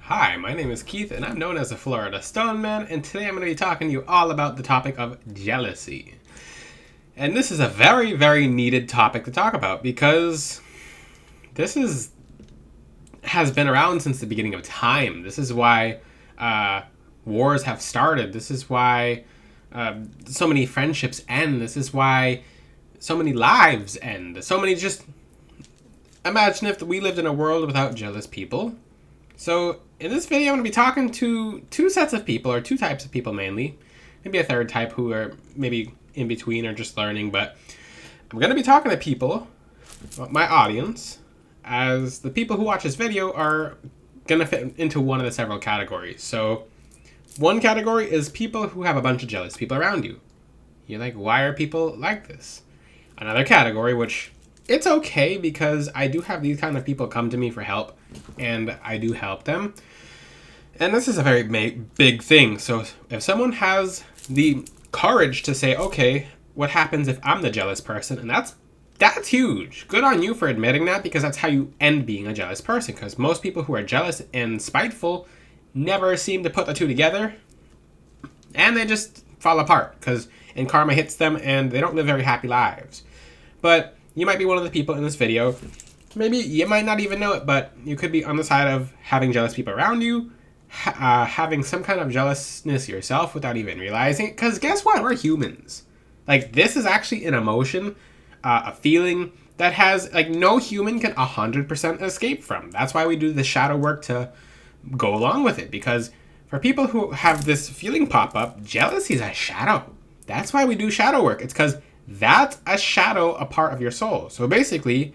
Hi, my name is Keith, and I'm known as the Florida Stone Man, and today I'm going to be talking to you all about the topic of jealousy. And this is a very, very needed topic to talk about because has been around since the beginning of time. This is why wars have started. This is why so many friendships end. This is why so many lives end. Imagine if we lived in a world without jealous people. So in this video, I'm going to be talking to two sets of people, or two types of people mainly. Maybe a third type who are maybe in between or just learning. But I'm going to be talking to people, my audience, as the people who watch this video are going to fit into one of the several categories. So one category is people who have a bunch of jealous people around you. You're like, why are people like this? Another category, which it's okay because I do have these kind of people come to me for help, and I do help them. And this is a very big thing. So if someone has the courage to say, okay, what happens if I'm the jealous person? And that's huge. Good on you for admitting that, because that's how you end being a jealous person. Because most people who are jealous and spiteful never seem to put the two together, and they just fall apart and karma hits them and they don't live very happy lives. But you might be one of the people in this video. Maybe you might not even know it, but you could be on the side of having jealous people around you, having some kind of jealousness yourself without even realizing it. Because guess what? We're humans. Like, this is actually an emotion, a feeling that has, like, no human can 100% escape from. That's why we do the shadow work to go along with it. Because for people who have this feeling pop up, jealousy is a shadow. That's why we do shadow work. It's because that's a shadow, a part of your soul. So basically,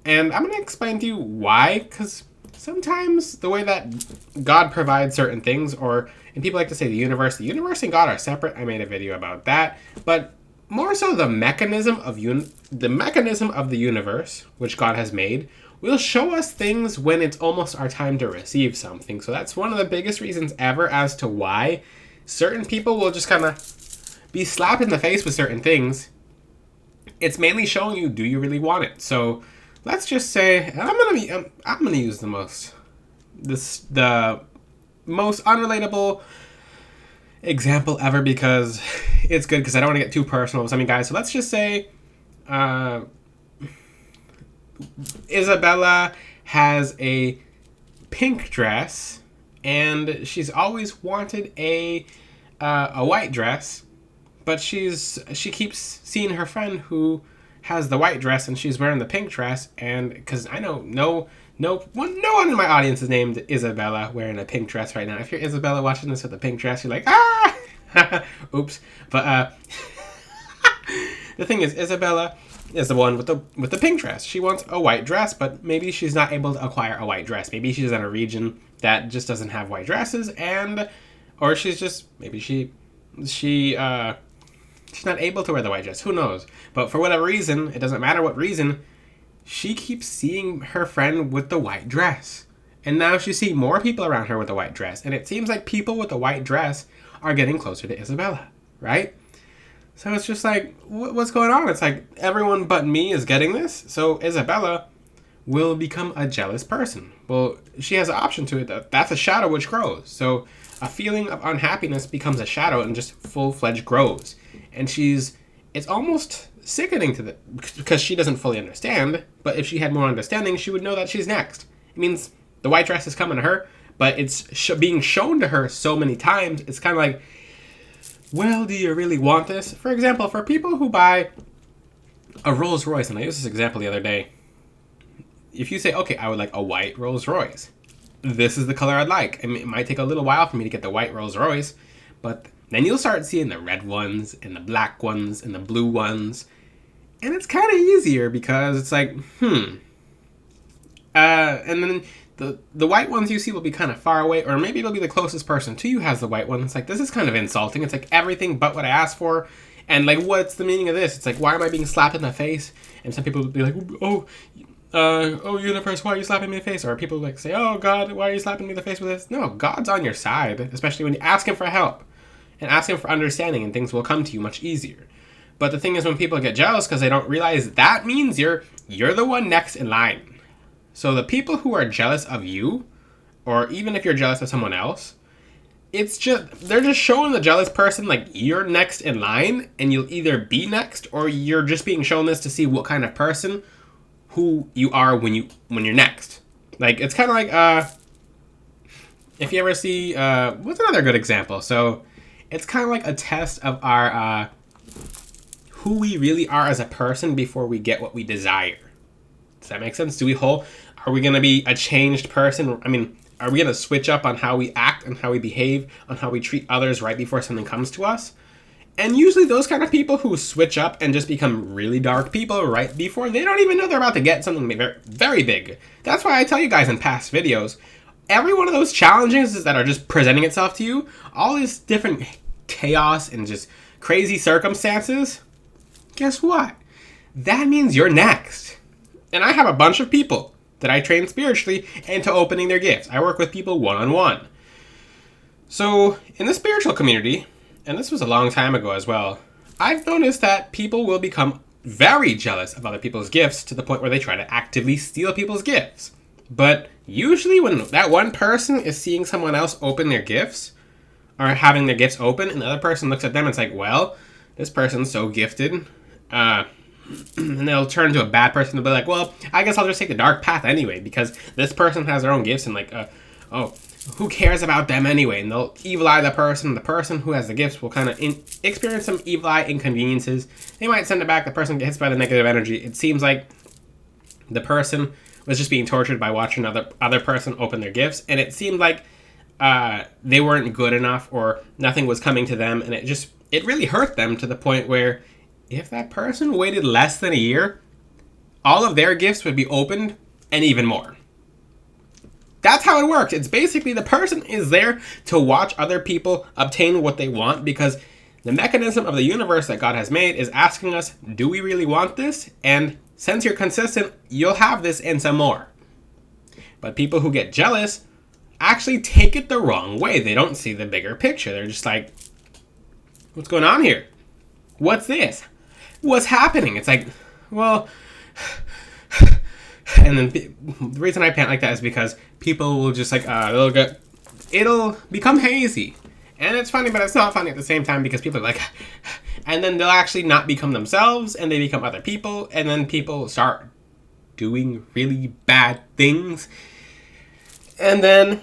and I'm going to explain to you why, because sometimes the way that God provides certain things, and people like to say the universe and God are separate. I made a video about that. But more so the mechanism of the universe, which God has made, will show us things when it's almost our time to receive something. So that's one of the biggest reasons ever as to why certain people will just kind of be slapped in the face with certain things. It's mainly showing you, do you really want it? So let's just say, I'm gonna use the most unrelatable example ever, because it's good, because I don't want to get too personal with some of you guys. So let's just say Isabella has a pink dress, and she's always wanted a white dress. But she keeps seeing her friend who has the white dress and she's wearing the pink dress, and because I know no one in my audience is named Isabella wearing a pink dress right now. If you're Isabella watching this with a pink dress, you're like, ah, oops. But the thing is, Isabella is the one with the pink dress. She wants a white dress, but maybe she's not able to acquire a white dress. Maybe she's in a region that just doesn't have white dresses, or she's not able to wear the white dress. Who knows? But for whatever reason, it doesn't matter what reason, she keeps seeing her friend with the white dress. And now she's seeing more people around her with the white dress. And it seems like people with the white dress are getting closer to Isabella, right? So it's just like, what's going on? It's like everyone but me is getting this. So Isabella will become a jealous person. Well, she has an option to it. That's a shadow which grows. So a feeling of unhappiness becomes a shadow and just full-fledged grows. And it's almost sickening because she doesn't fully understand. But if she had more understanding, she would know that she's next. It means the white dress is coming to her, but it's being shown to her so many times. It's kind of like, well, do you really want this? For example, for people who buy a Rolls Royce, and I used this example the other day. If you say, okay, I would like a white Rolls Royce. This is the color I'd like. I mean, it might take a little while for me to get the white Rolls Royce, but then you'll start seeing the red ones and the black ones and the blue ones. And it's kind of easier because it's like, and then the white ones you see will be kind of far away, or maybe it'll be the closest person to you has the white one. It's like, this is kind of insulting. It's like everything but what I asked for. And like, what's the meaning of this? It's like, why am I being slapped in the face? And some people will be like, oh, universe, why are you slapping me in the face? Or people like say, oh, God, why are you slapping me in the face with this? No, God's on your side, especially when you ask him for help and ask him for understanding, and things will come to you much easier. But the thing is, when people get jealous because they don't realize that means you're the one next in line. So the people who are jealous of you or even if you're jealous of someone else, they're just showing the jealous person like you're next in line and you'll either be next, or you're just being shown this to see what kind of person who you are when you're next. Like, it's kind of like if you ever see what's another good example? So it's kind of like a test of our who we really are as a person before we get what we desire. Does that make sense? Are we going to be a changed person? I mean, are we going to switch up on how we act and how we behave, on how we treat others right before something comes to us? And usually those kind of people who switch up and just become really dark people right before, they don't even know they're about to get something very, very big. That's why I tell you guys in past videos, every one of those challenges that are just presenting itself to you, all this different chaos and just crazy circumstances, guess what? That means you're next. And I have a bunch of people that I train spiritually into opening their gifts. I work with people one-on-one. So in the spiritual community, and this was a long time ago as well, I've noticed that people will become very jealous of other people's gifts to the point where they try to actively steal people's gifts. But usually when that one person is seeing someone else open their gifts, or having their gifts open, and the other person looks at them and it's like, well, this person's so gifted, and they'll turn to a bad person to be like, well, I guess I'll just take the dark path anyway, because this person has their own gifts, and like, oh, who cares about them anyway? And they'll evil eye the person. The person who has the gifts will kind of experience some evil eye inconveniences. They might send it back. The person gets hit by the negative energy. It seems like the person was just being tortured by watching other person open their gifts, and it seemed like they weren't good enough, or nothing was coming to them, and it really hurt them to the point where if that person waited less than a year, all of their gifts would be opened, and even more. That's how it works. It's basically the person is there to watch other people obtain what they want, because the mechanism of the universe that God has made is asking us, do we really want this? And since you're consistent, you'll have this and some more. But people who get jealous actually take it the wrong way. They don't see the bigger picture. They're just like, what's going on here? What's this? What's happening? It's like, well, and then the reason I pant like that is because people will just like, it'll become hazy. And it's funny, but it's not funny at the same time, because people are like, and then they'll actually not become themselves, and they become other people, and then people start doing really bad things. And then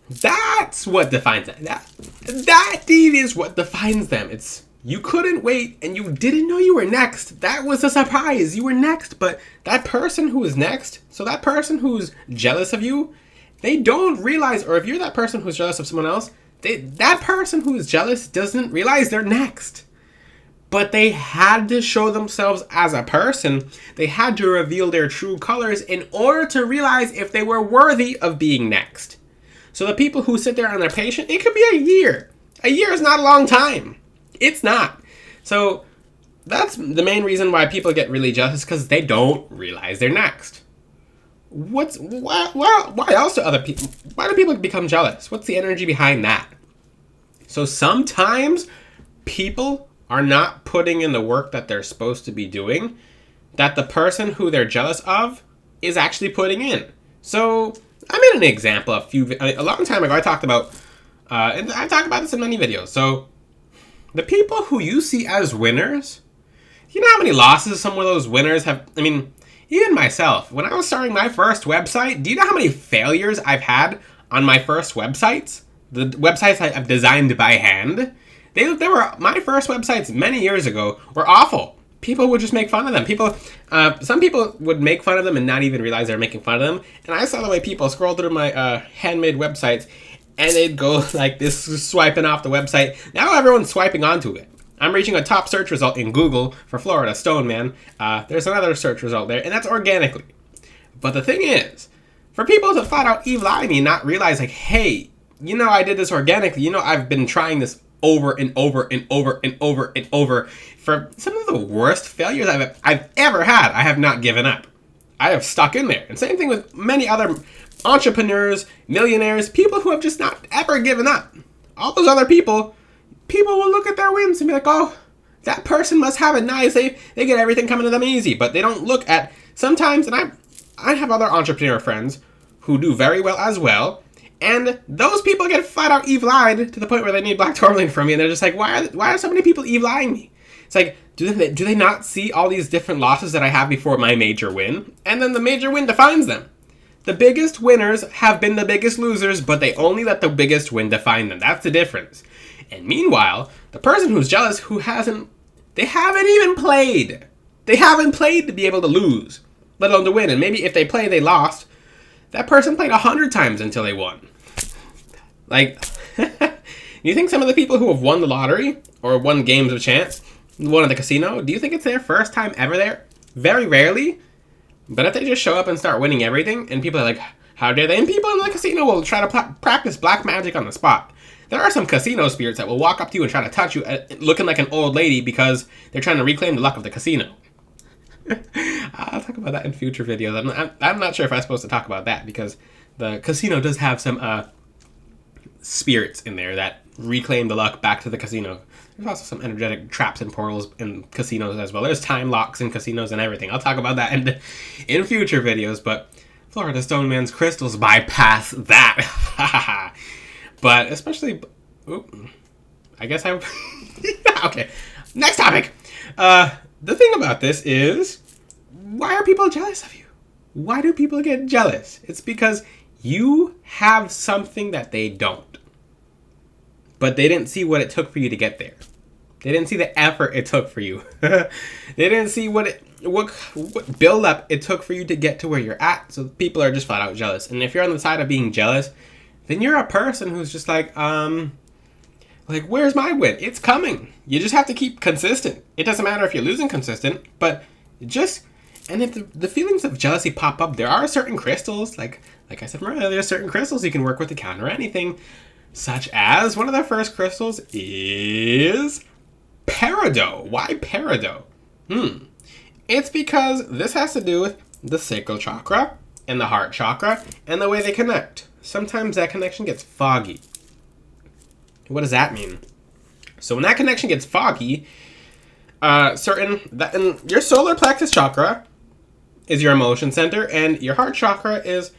that's what defines them. That deed is what defines them. It's, you couldn't wait, and you didn't know you were next. That was a surprise. You were next, but that person who is next, so that person who's jealous of you, they don't realize, or if you're that person who's jealous of someone else, that person who is jealous doesn't realize they're next. But they had to show themselves as a person. They had to reveal their true colors in order to realize if they were worthy of being next. So the people who sit there and they're patient, it could be a year. A year is not a long time. It's not. So that's the main reason why people get really jealous, because they don't realize they're next. Why else why do people become jealous? What's the energy behind that? So sometimes people are not putting in the work that they're supposed to be doing, that the person who they're jealous of is actually putting in. So I made an example a long time ago. I talked about, and I talked about this in many videos. So the people who you see as winners, you know how many losses some of those winners have? I mean, even myself, when I was starting my first website, do you know how many failures I've had on my first websites? The websites I've designed by hand. They were my first websites many years ago were awful. People would just make fun of them. Some people would make fun of them and not even realize they're making fun of them. And I saw the way people scroll through my handmade websites, and they'd go like this, swiping off the website. Now everyone's swiping onto it. I'm reaching a top search result in Google for Florida Stone Man. There's another search result there, and that's organically. But the thing is, for people to flat out evil eye me and not realize, like, hey, you know, I did this organically. You know, I've been trying this over and over and over and over and over. For some of the worst failures I've ever had, I have not given up. I have stuck in there. And same thing with many other entrepreneurs, millionaires, people who have just not ever given up. All those other people will look at their wins and be like, oh, that person must have it nice. They get everything coming to them easy. But they don't look at, sometimes, and I have other entrepreneur friends who do very well as well, And those people get flat out evil-eyed to the point where they need black tourmaline from me, and they're just like, why are so many people evil-eyeing me? It's like, do they not see all these different losses that I have before my major win? And then the major win defines them. The biggest winners have been the biggest losers, but they only let the biggest win define them. That's the difference. And meanwhile, the person who's jealous, they haven't even played. They haven't played to be able to lose, let alone to win. And maybe if they play, they lost. That person played 100 times until they won. Like, you think some of the people who have won the lottery or won games of chance, won at the casino, do you think it's their first time ever there? Very rarely. But if they just show up and start winning everything, and people are like, how dare they? And people in the casino will try to practice black magic on the spot. There are some casino spirits that will walk up to you and try to touch you looking like an old lady because they're trying to reclaim the luck of the casino. I'll talk about that in future videos. I'm not sure if I'm supposed to talk about that because the casino does have some spirits in there that reclaim the luck back to the casino. There's also some energetic traps and portals in casinos as well. There's time locks in casinos and everything. I'll talk about that in future videos, but Florida Stoneman's crystals bypass that. But especially... Ooh, I guess I... Okay, next topic. The thing about this is, why are people jealous of you? Why do people get jealous? It's because you have something that they don't. But they didn't see what it took for you to get there. They didn't see the effort it took for you. They didn't see what build up it took for you to get to where you're at. So people are just flat out jealous. And if you're on the side of being jealous, then you're a person who's just like, where's my win? It's coming. You just have to keep consistent. It doesn't matter if you're losing consistent, but and if the feelings of jealousy pop up, there are certain crystals, like I said earlier, there's certain crystals you can work with to counter anything, such as one of the first crystals is peridot. Why peridot? It's because this has to do with the sacral chakra and the heart chakra and the way they connect. Sometimes that connection gets foggy. What does that mean? So when that connection gets foggy, and your solar plexus chakra is your emotion center, and your heart chakra is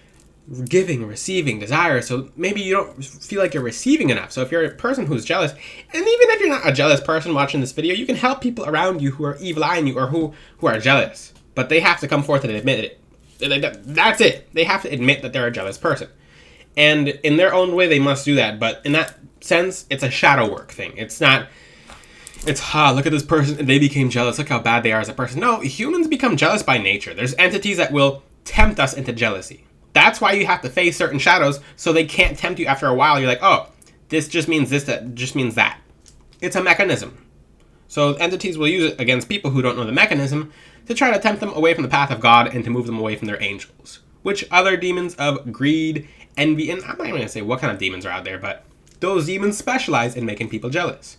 giving, receiving, desire. So maybe you don't feel like you're receiving enough. So if you're a person who's jealous, and even if you're not a jealous person watching this video, you can help people around you who are evil-eyeing you or who are jealous. But they have to come forth and admit it. That's it. They have to admit that they're a jealous person. And in their own way, they must do that. But in that sense, it's a shadow work thing. It's not, look at this person, and they became jealous. Look how bad they are as a person. No, humans become jealous by nature. There's entities that will tempt us into jealousy. That's why you have to face certain shadows, so they can't tempt you after a while. You're like, oh, this just means this, that just means that. It's a mechanism. So entities will use it against people who don't know the mechanism to try to tempt them away from the path of God and to move them away from their angels. Which other demons of greed, envy, and I'm not even going to say what kind of demons are out there, but those demons specialize in making people jealous.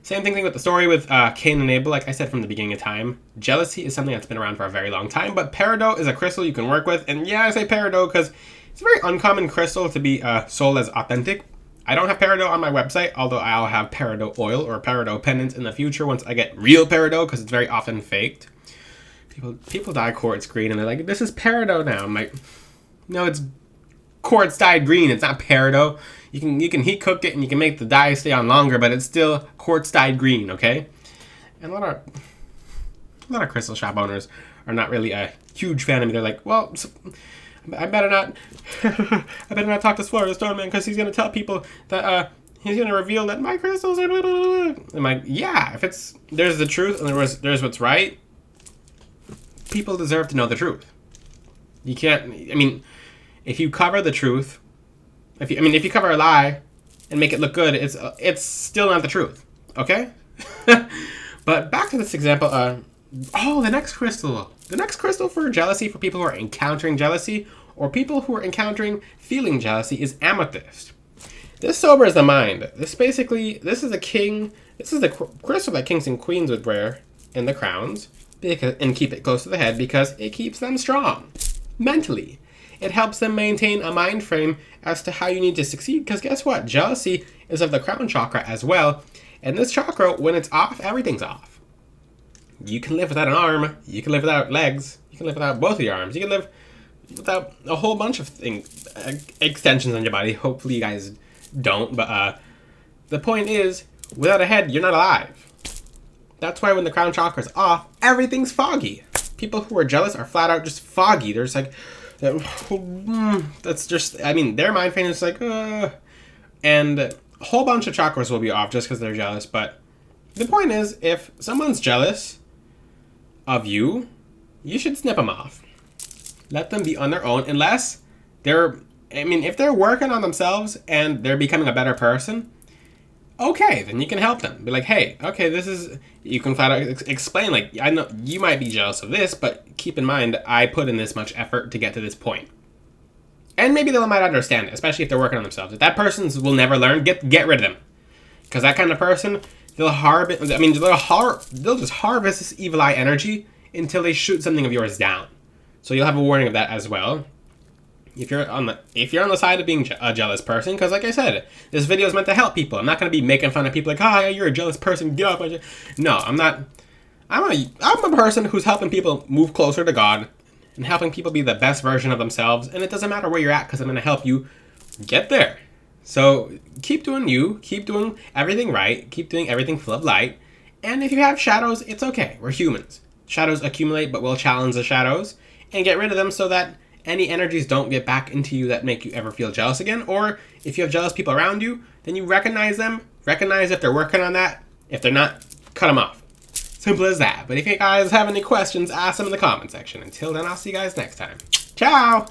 Same thing with the story with Cain and Abel. Like I said from the beginning of time, jealousy is something that's been around for a very long time, but peridot is a crystal you can work with. And yeah, I say peridot because it's a very uncommon crystal to be sold as authentic. I don't have peridot on my website, although I'll have peridot oil or peridot pendants in the future once I get real peridot, because it's very often faked. People dye quartz green and they're like, this is peridot now. I'm like, no, it's quartz dyed green. It's not peridot. You can heat cook it and you can make the dye stay on longer, but it's still quartz dyed green, okay? And a lot of crystal shop owners are not really a huge fan of me. They're like, well, I better not talk to Florida Stoneman because he's gonna tell people that he's gonna reveal that my crystals are. I'm like, yeah, if there's the truth and there's what's right. People deserve to know the truth. You can't. I mean, if you cover the truth. If you cover a lie and make it look good, it's still not the truth, okay? But back to this example. The next crystal. The next crystal for jealousy, for people who are encountering jealousy or people who are encountering feeling jealousy, is amethyst. This sobers the mind. This is the crystal that kings and queens would wear in the crowns and keep it close to the head because it keeps them strong mentally. It helps them maintain a mind frame as to how you need to succeed. Because guess what? Jealousy is of the crown chakra as well. And this chakra, when it's off, everything's off. You can live without an arm. You can live without legs. You can live without both of your arms. You can live without a whole bunch of extensions on your body. Hopefully you guys don't, but the point is, without a head, you're not alive. That's why when the crown chakra is off, everything's foggy. People who are jealous are flat out just foggy. They're just like, that's just, I mean, their mind frame is like, and a whole bunch of chakras will be off just because they're jealous. But the point is, if someone's jealous of you, you should snip them off. Let them be on their own, unless they're, I mean, if they're working on themselves and they're becoming a better person, okay, then you can help them. Be like, hey, okay, this is, you can flat out explain, like, I know you might be jealous of this, but keep in mind, I put in this much effort to get to this point. And maybe they might understand it, especially if they're working on themselves. If that person will never learn, get rid of them. Because that kind of person, they'll just harvest this evil eye energy until they shoot something of yours down. So you'll have a warning of that as well. If you're on the side of being a jealous person, because like I said, this video is meant to help people. I'm not going to be making fun of people like, ah, you're a jealous person, get up. No, I'm not. I'm a person who's helping people move closer to God and helping people be the best version of themselves. And it doesn't matter where you're at, because I'm going to help you get there. So keep doing you, keep doing everything right, keep doing everything full of light. And if you have shadows, it's okay. We're humans. Shadows accumulate, but we'll challenge the shadows and get rid of them so that any energies don't get back into you that make you ever feel jealous again. Or if you have jealous people around you, then you recognize them, recognize if they're working on that. If they're not, cut them off. Simple as that. But if you guys have any questions, ask them in the comment section. Until then, I'll see you guys next time. Ciao!